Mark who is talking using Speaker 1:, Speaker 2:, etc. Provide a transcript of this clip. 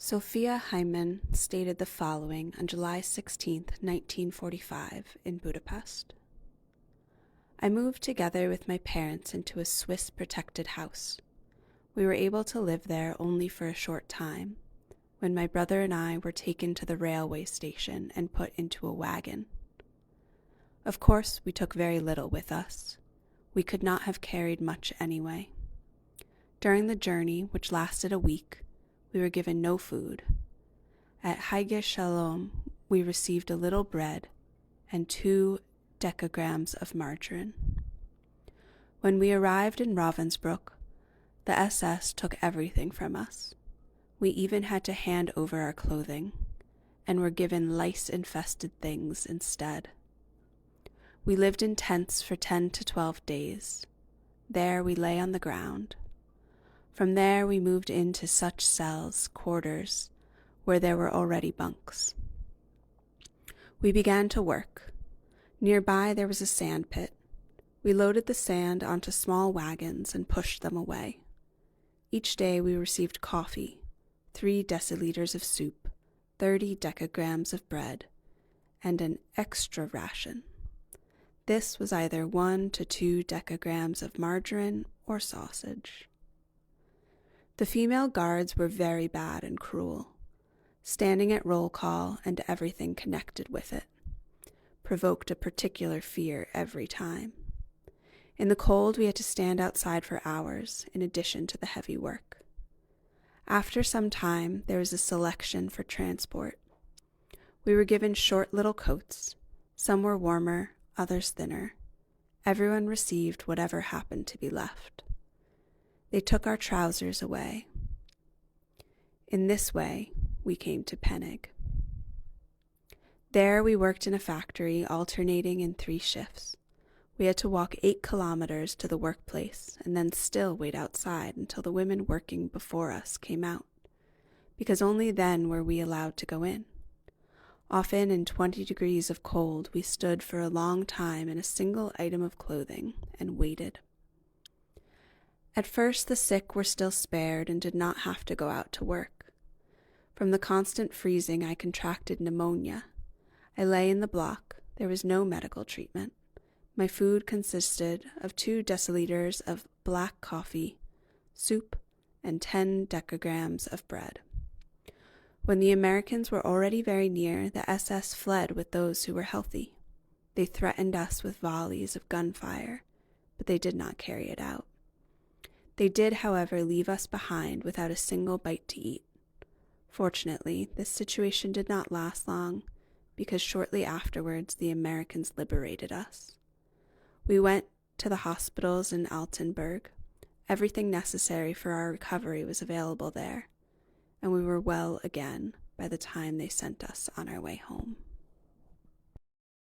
Speaker 1: Zsófia Haimann stated the following on July 16, 1945, in Budapest. I moved together with my parents into a Swiss-protected house. We were able to live there only for a short time, when my brother and I were taken to the railway station and put into a wagon. Of course, we took very little with us. We could not have carried much anyway. During the journey, which lasted a week, we were given no food. At Hagia Shalom, we received a little bread and 2 decagrams of margarine. When we arrived in Ravensbrück, the SS took everything from us. We even had to hand over our clothing, and were given lice-infested things instead. We lived in tents for 10 to 12 days. There we lay on the ground. From there we moved into such cells, quarters, where there were already bunks. We began to work. Nearby there was a sand pit. We loaded the sand onto small wagons and pushed them away. Each day we received coffee, 3 deciliters of soup, 30 decagrams of bread, and an extra ration. This was either 1 to 2 decagrams of margarine or sausage. The female guards were very bad and cruel, standing at roll call and everything connected with it provoked a particular fear every time. In the cold, we had to stand outside for hours, in addition to the heavy work. After some time, there was a selection for transport. We were given short little coats. Some were warmer, others thinner. Everyone received whatever happened to be left. They took our trousers away. In this way, we came to Penig. There we worked in a factory, alternating in 3 shifts. We had to walk 8 kilometers to the workplace and then still wait outside until the women working before us came out, because only then were we allowed to go in. Often in 20 degrees of cold, we stood for a long time in a single item of clothing and waited. At first, the sick were still spared and did not have to go out to work. From the constant freezing, I contracted pneumonia. I lay in the block. There was no medical treatment. My food consisted of 2 deciliters of black coffee, soup, and 10 decagrams of bread. When the Americans were already very near, the SS fled with those who were healthy. They threatened us with volleys of gunfire, but they did not carry it out. They did, however, leave us behind without a single bite to eat. Fortunately, this situation did not last long, because shortly afterwards the Americans liberated us. We went to the hospitals in Altenburg. Everything necessary for our recovery was available there, and we were well again by the time they sent us on our way home.